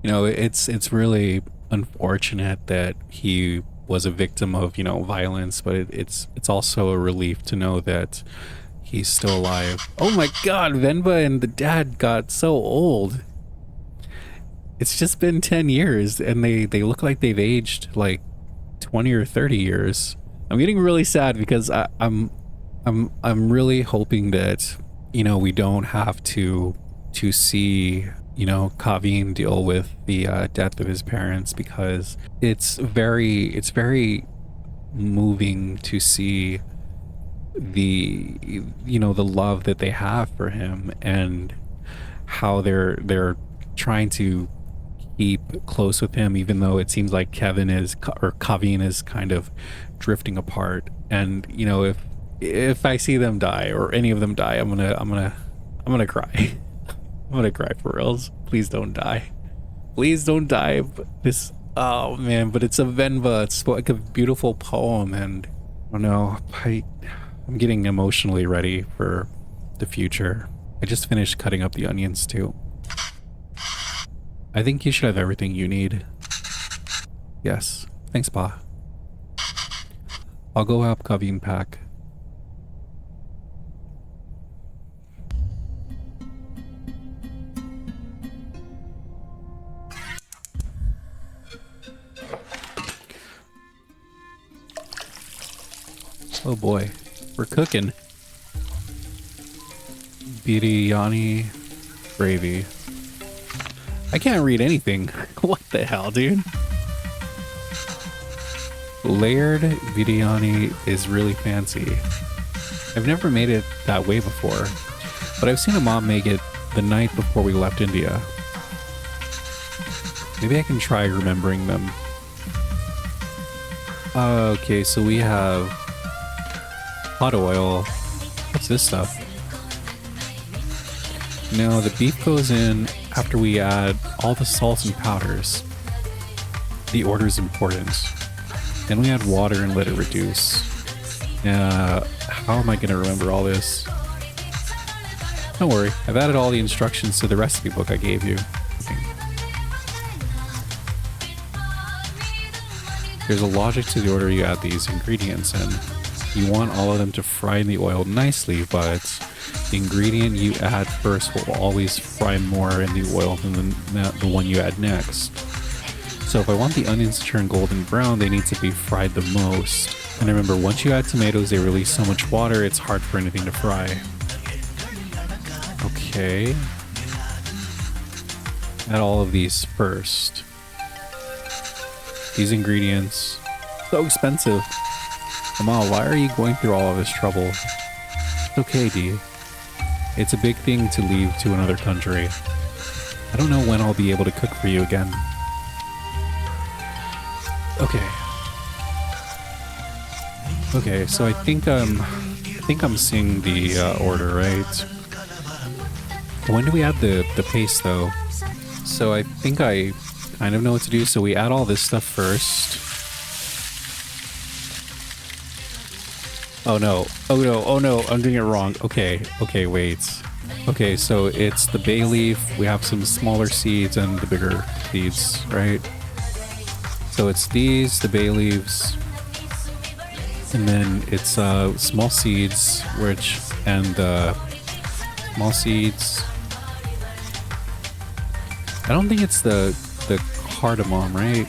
It's really unfortunate that he was a victim of, violence, but it's also a relief to know that he's still alive. Oh my god, Venba and the dad got so old. It's just been 10 years and they look like they've aged like 20 or 30 years. I'm getting really sad because I'm really hoping that, we don't have to see, Kavin deal with the death of his parents, because it's very moving to see the love that they have for him, and how they're trying to keep close with him, even though it seems like Kavin is kind of drifting apart. And if I see them die, or any of them die, I'm gonna cry. I'm gonna cry for reals. Please don't die. Please don't die. Oh man, but it's a Venba. It's like a beautiful poem, and I don't know. I'm getting emotionally ready for the future. I just finished cutting up the onions too. I think you should have everything you need. Yes. Thanks, Pa. I'll go help Kavin pack. Oh boy, we're cooking. Biryani gravy. I can't read anything. What the hell, dude? Layered biryani is really fancy. I've never made it that way before, but I've seen a mom make it the night before we left India. Maybe I can try remembering them. Okay, so we have hot oil. What's this stuff? No, the beef goes in after we add all the salts and powders. The order is important. Then we add water and let it reduce. How am I going to remember all this? Don't worry, I've added all the instructions to the recipe book I gave you. There's a logic to the order you add these ingredients in. You want all of them to fry in the oil nicely, but the ingredient you add first will always fry more in the oil than the one you add next. So if I want the onions to turn golden brown, they need to be fried the most. And remember, once you add tomatoes, they release so much water, it's hard for anything to fry. Okay. Add all of these first. These ingredients, so expensive. Amal, why are you going through all of this trouble? It's okay, Dee. It's a big thing to leave to another country. I don't know when I'll be able to cook for you again. Okay. Okay, so I think I'm seeing the order right. When do we add the paste though? So I think I kind of know what to do. So we add all this stuff first. Oh no, oh no, oh no, I'm doing it wrong. Okay, okay, wait. Okay, so it's the bay leaf, we have some smaller seeds and the bigger seeds, right? So it's these, the bay leaves, and then it's small seeds, and small seeds. I don't think it's the cardamom, right?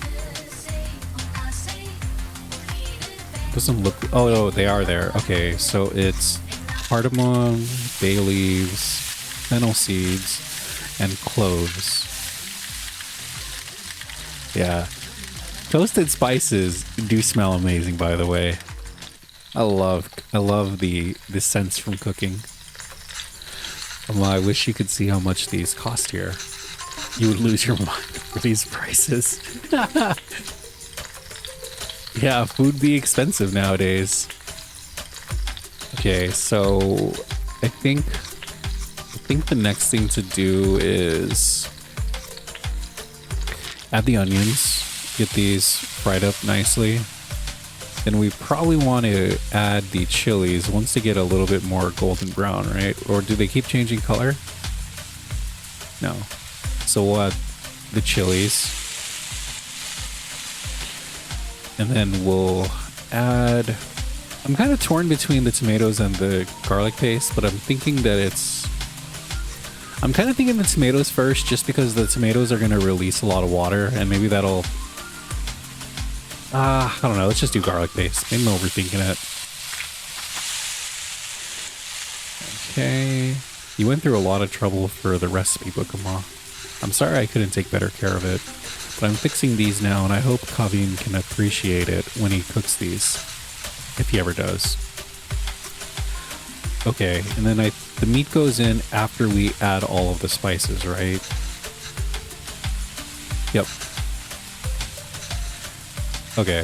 Doesn't look. Oh no, they are there. Okay, so it's cardamom, bay leaves, fennel seeds, and cloves. Yeah, toasted spices do smell amazing. By the way, I love the scents from cooking. I wish you could see how much these cost here. You would lose your mind for these prices. Yeah, food be expensive nowadays. Okay, so I think the next thing to do is add the onions, get these fried up nicely. Then we probably want to add the chilies once they get a little bit more golden brown, right? Or do they keep changing color? No. So we'll add the chilies. And then we'll add... I'm kind of torn between the tomatoes and the garlic paste, but I'm thinking that I'm kind of thinking the tomatoes first, just because the tomatoes are going to release a lot of water, and maybe that'll... I don't know, let's just do garlic paste. Maybe I'm overthinking it. Okay. You went through a lot of trouble for the recipe book, Ma. I'm sorry I couldn't take better care of it, but I'm fixing these now, and I hope Kavin can appreciate it when he cooks these, if he ever does. Okay, and then the meat goes in after we add all of the spices, right? Yep. Okay,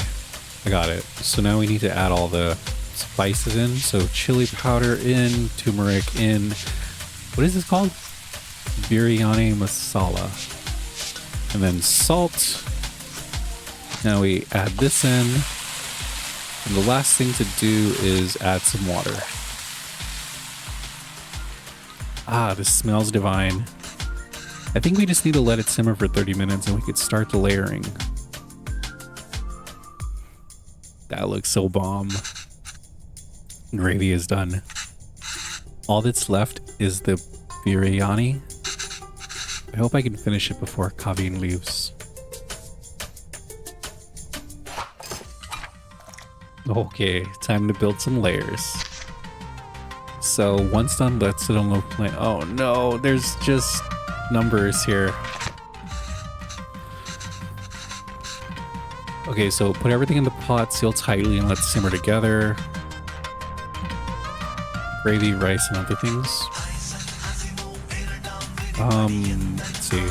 I got it. So now we need to add all the spices in. So chili powder in, turmeric in. What is this called? Biryani masala. And then salt. Now we add this in. And the last thing to do is add some water. Ah, this smells divine. I think we just need to let it simmer for 30 minutes and we could start the layering. That looks so bomb. Gravy is done. All that's left is the biryani. I hope I can finish it before Kavin leaves. Okay, time to build some layers. So once done, let's sit on the plate. Oh no, there's just numbers here. Okay, so put everything in the pot, seal tightly, and let's simmer together. Gravy, rice, and other things. Let's see.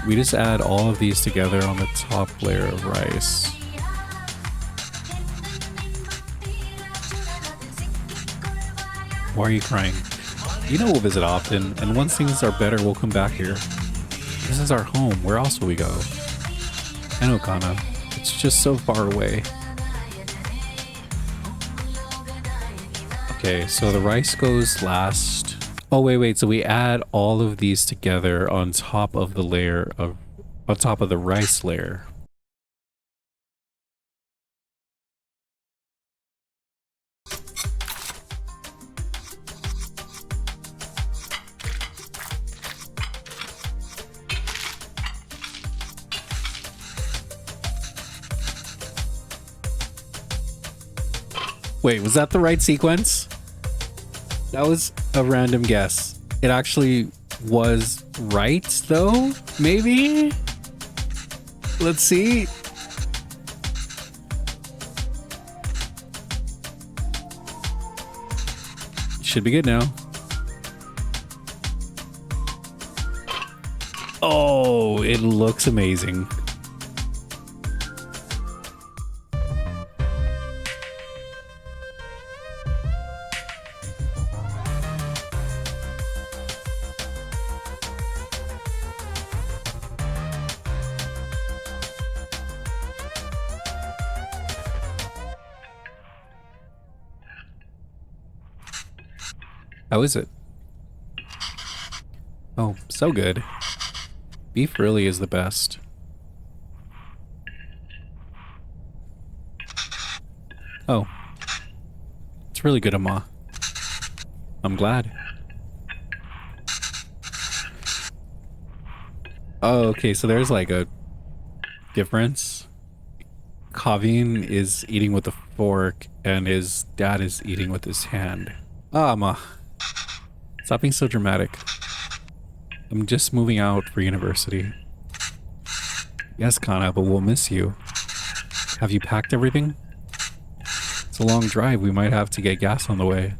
We just add all of these together on the top layer of rice. Why are you crying? You know we'll visit often, and once things are better, we'll come back here. This is our home. Where else will we go? I know, Kana. It's just so far away. Okay, so the rice goes last. Oh, wait. So we add all of these together on top of the on top of the rice layer. Wait, was that the right sequence? That was a random guess. It actually was right, though? Maybe? Let's see. Should be good now. Oh, it looks amazing. How is it? Oh, so good. Beef really is the best. Oh. It's really good, Amma. I'm glad. Oh, okay, so there's like a difference. Kavin is eating with a fork and his dad is eating with his hand. Ah, Amma. Stop being so dramatic. I'm just moving out for university. Yes, Kana, but we'll miss you. Have you packed everything? It's a long drive. We might have to get gas on the way.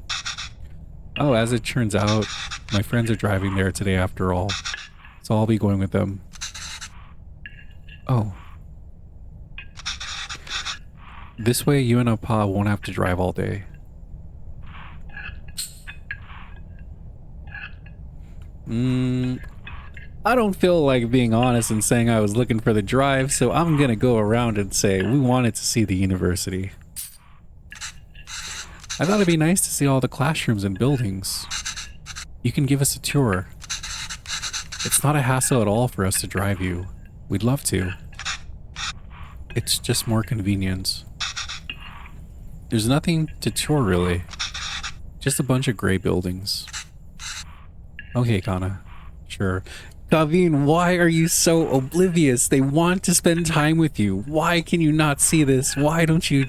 Oh, as it turns out, my friends are driving there today after all. So I'll be going with them. Oh. This way you and Appa won't have to drive all day. I don't feel like being honest and saying I was looking for the drive, so I'm gonna go around and say we wanted to see the university. I thought it'd be nice to see all the classrooms and buildings. You can give us a tour. It's not a hassle at all for us to drive you. We'd love to. It's just more convenience. There's nothing to tour really. Just a bunch of gray buildings. Okay, Kana. Sure. Kavin, why are you so oblivious? They want to spend time with you. Why can you not see this? Why don't you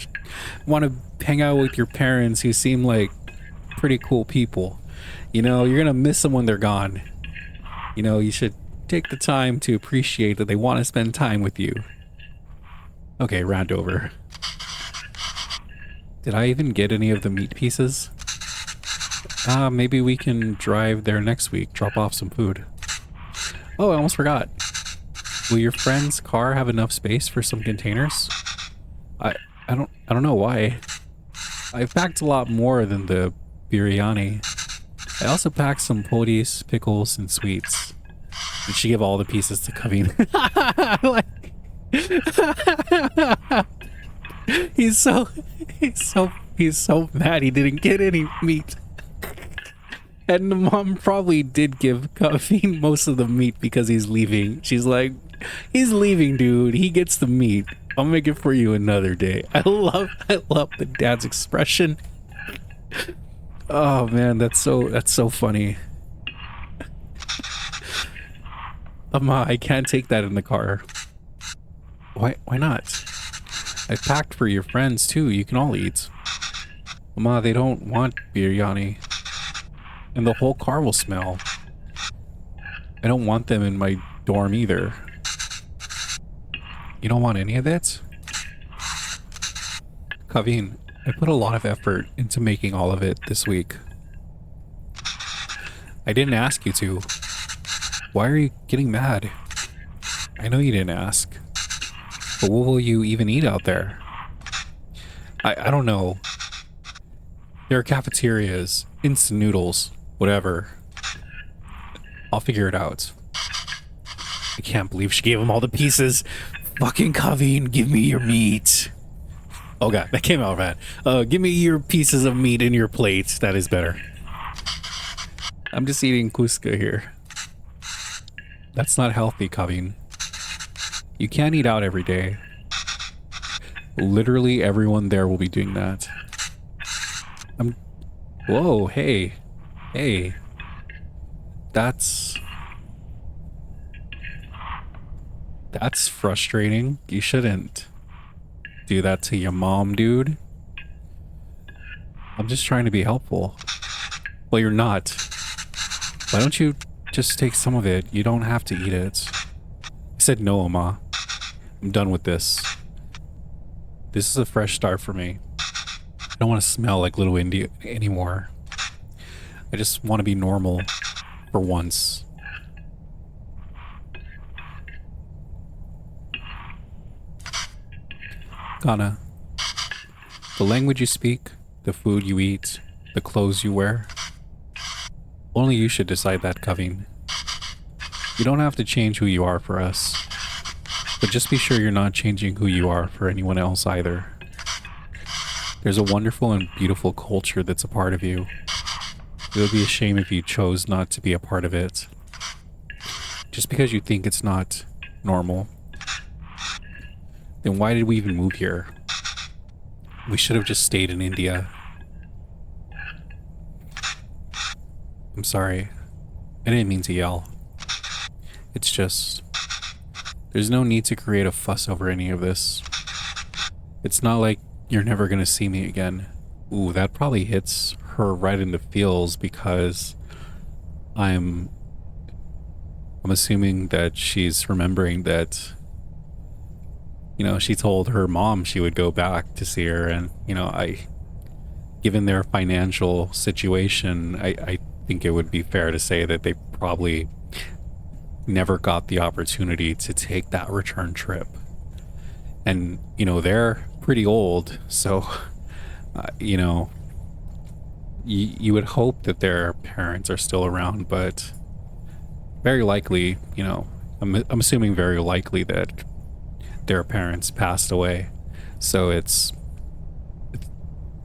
want to hang out with your parents who seem like pretty cool people? You know, you're gonna miss them when they're gone. You know, you should take the time to appreciate that they want to spend time with you. Okay, round over. Did I even get any of the meat pieces? Maybe we can drive there next week, drop off some food. Oh, I almost forgot. Will your friend's car have enough space for some containers? I don't know why. I've packed a lot more than the biryani. I also packed some potis, pickles, and sweets. Did she give all the pieces to Kavin? He's so mad he didn't get any meat. And the mom probably did give Kavin most of the meat because he's leaving. She's like, he's leaving, dude. He gets the meat. I'll make it for you another day. I love the dad's expression. Oh man, that's so funny. Ma, I can't take that in the car. Why not? I packed for your friends too. You can all eat. Ma, they don't want biryani. And the whole car will smell. I don't want them in my dorm either. You don't want any of that? Kavin, I put a lot of effort into making all of it this week. I didn't ask you to. Why are you getting mad? I know you didn't ask. But what will you even eat out there? I don't know. There are cafeterias, instant noodles, whatever. I'll figure it out. I can't believe she gave him all the pieces. Fucking Kavin, give me your meat. Oh god, that came out bad. Give me your pieces of meat in your plate. That is better. I'm just eating Cusca here. That's not healthy, Kavin. You can't eat out every day. Literally everyone there will be doing that. Whoa, hey. Hey. That's frustrating. You shouldn't do that to your mom, dude. I'm just trying to be helpful. Well, you're not. Why don't you just take some of it? You don't have to eat it. I said no, Oma. I'm done with this. This is a fresh start for me. I don't want to smell like Little India anymore. I just want to be normal for once. Kana, the language you speak, the food you eat, the clothes you wear, only you should decide that, Kavin. You don't have to change who you are for us, but just be sure you're not changing who you are for anyone else either. There's a wonderful and beautiful culture that's a part of you. It would be a shame if you chose not to be a part of it, just because you think it's not normal. Then why did we even move here? We should have just stayed in India. I'm sorry. I didn't mean to yell. It's just... there's no need to create a fuss over any of this. It's not like you're never gonna see me again. Ooh, that probably hits her right in the feels because I'm assuming that she's remembering that, you know, she told her mom she would go back to see her, and, you know, given their financial situation, I think it would be fair to say that they probably never got the opportunity to take that return trip. And, you know, they're pretty old, so, you know, you would hope that their parents are still around, but very likely, you know, I'm assuming very likely that their parents passed away. So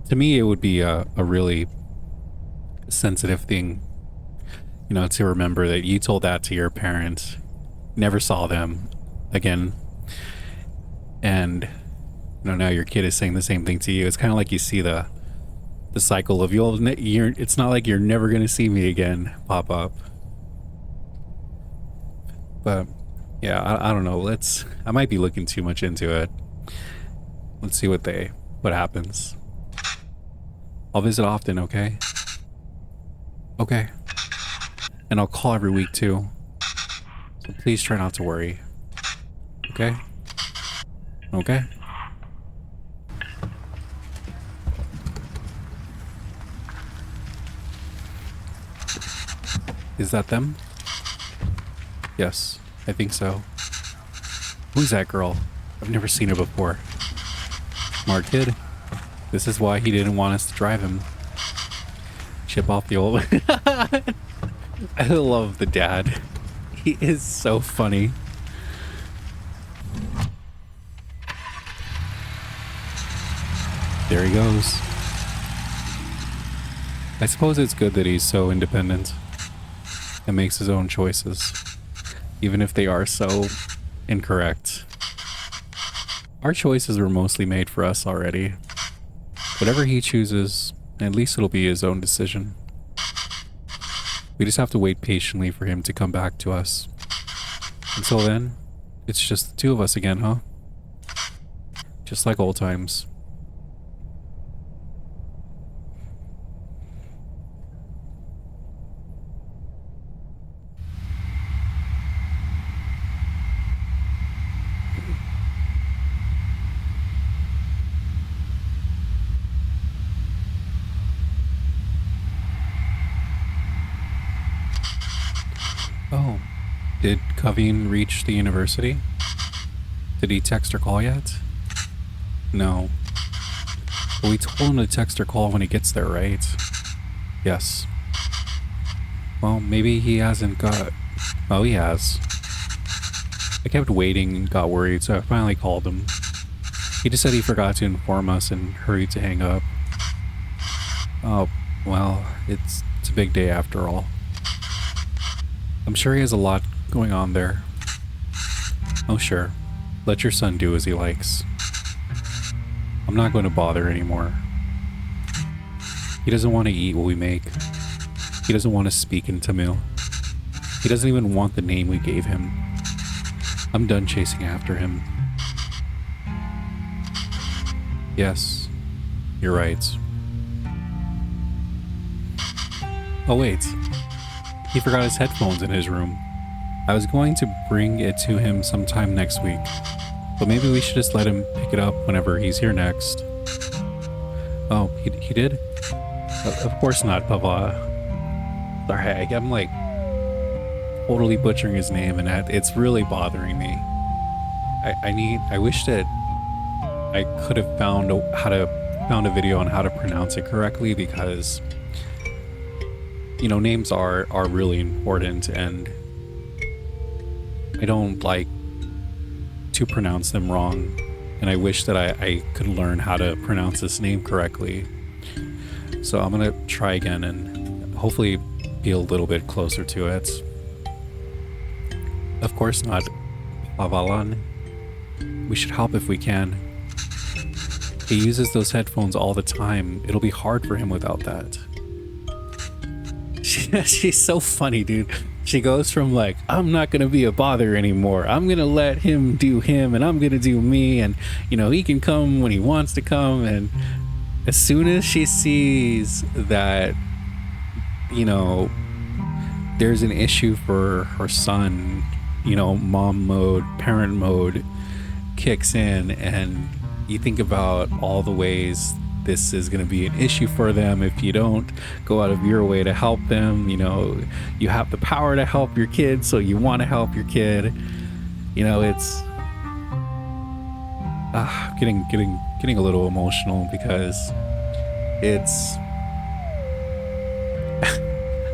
to me, it would be a really sensitive thing, You know, to remember that you told that to your parents, never saw them again, and you know now your kid is saying the same thing to you. It's kind of like you see the cycle of it's not like you're never gonna see me again pop up. But yeah, I don't know. I might be looking too much into it. Let's see what happens. I'll visit often, okay? Okay. And I'll call every week too. So please try not to worry. Okay? Okay? Is that them? Yes, I think so. Who's that girl? I've never seen her before. Smart kid. This is why he didn't want us to drive him. Chip off the old... I love the dad. He is so funny. There he goes. I suppose it's good that he's so independent and makes his own choices, even if they are so incorrect. Our choices were mostly made for us already. Whatever he chooses, at least it'll be his own decision. We just have to wait patiently for him to come back to us. Until then, it's just the two of us again, huh? Just like old times. Oh, did Kavin reach the university? Did he text or call yet? No. But we told him to text or call when he gets there, right? Yes. Well, maybe he hasn't got... Oh, he has. I kept waiting and got worried, so I finally called him. He just said he forgot to inform us and hurried to hang up. Oh, well, it's a big day after all. I'm sure he has a lot going on there. Oh, sure. Let your son do as he likes. I'm not going to bother anymore. He doesn't want to eat what we make. He doesn't want to speak in Tamil. He doesn't even want the name we gave him. I'm done chasing after him. Yes, you're right. Oh wait, he forgot his headphones in his room. I was going to bring it to him sometime next week, but maybe we should just let him pick it up whenever he's here next. Oh, he did? Of course not, Papa. Sorry, I'm like totally butchering his name, and it's really bothering me. I wish that I could have found a video on how to pronounce it correctly, because you know, names are really important, and I don't like to pronounce them wrong, and I wish that I could learn how to pronounce this name correctly. So I'm gonna try again and hopefully be a little bit closer to it. Of course not, Pavalan. We should help if we can. He uses those headphones all the time. It'll be hard for him without that. She's so funny, dude. She goes from like, I'm not gonna be a bother anymore, I'm gonna let him do him and I'm gonna do me, and you know, he can come when he wants to come. And as soon as she sees that, you know, there's an issue for her son, you know, mom mode, parent mode kicks in, and you think about all the ways this is going to be an issue for them if you don't go out of your way to help them. You know, you have the power to help your kid, so you want to help your kid. You know, it's getting a little emotional, because it's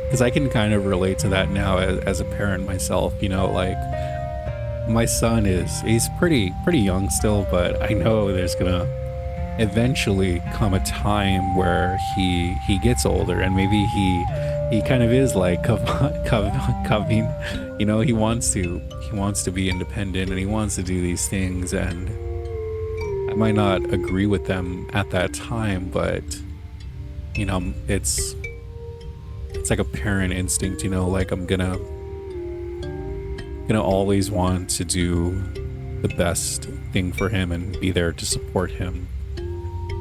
because I can kind of relate to that now as a parent myself. You know, like my son he's pretty young still, but I know there's gonna eventually come a time where he gets older, and maybe He kind of is like Kavin. You know, he wants to be independent and he wants to do these things, and I might not agree with them at that time, but you know, it's like a parent instinct, you know, like I'm gonna always want to do the best thing for him and be there to support him.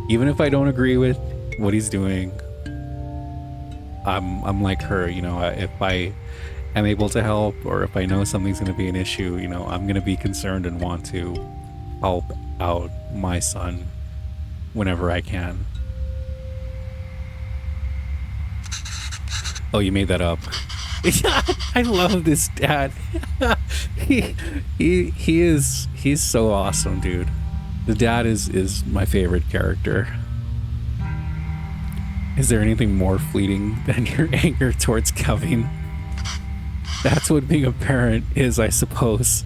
Even if I don't agree with what he's doing, I'm like her, you know, if I am able to help or if I know something's going to be an issue, you know, I'm going to be concerned and want to help out my son whenever I can. Oh, you made that up. I love this dad. He's so awesome, dude. The dad is my favorite character. Is there anything more fleeting than your anger towards Kavin? That's what being a parent is, I suppose.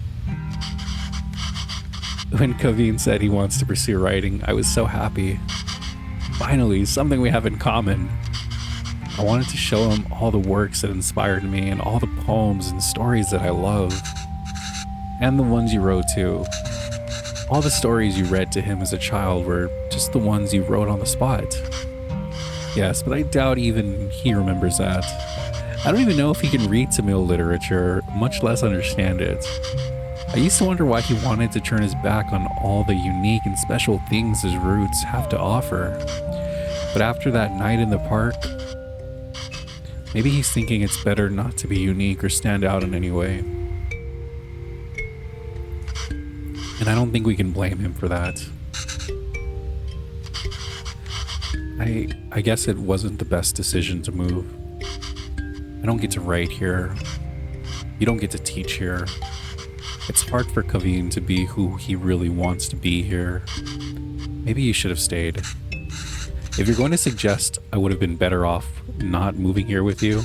When Kavin said he wants to pursue writing, I was so happy. Finally, something we have in common. I wanted to show him all the works that inspired me and all the poems and stories that I love. And the ones you wrote too. All the stories you read to him as a child were just the ones you wrote on the spot. Yes, but I doubt even he remembers that. I don't even know if he can read Tamil literature, much less understand it. I used to wonder why he wanted to turn his back on all the unique and special things his roots have to offer. But after that night in the park, maybe he's thinking it's better not to be unique or stand out in any way. And I don't think we can blame him for that. I guess it wasn't the best decision to move. I don't get to write here. You don't get to teach here. It's hard for Kavin to be who he really wants to be here. Maybe you should have stayed. If you're going to suggest I would have been better off not moving here with you,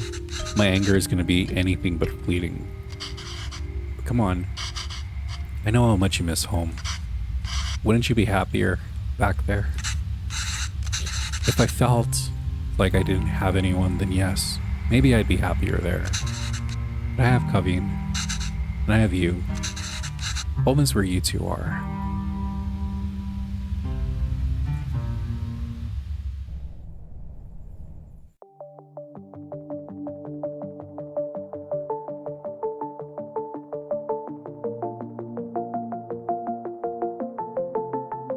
my anger is going to be anything but fleeting. But come on. I know how much you miss home. Wouldn't you be happier back there? If I felt like I didn't have anyone, then yes, maybe I'd be happier there. But I have Kavin, and I have you. Home is where you two are.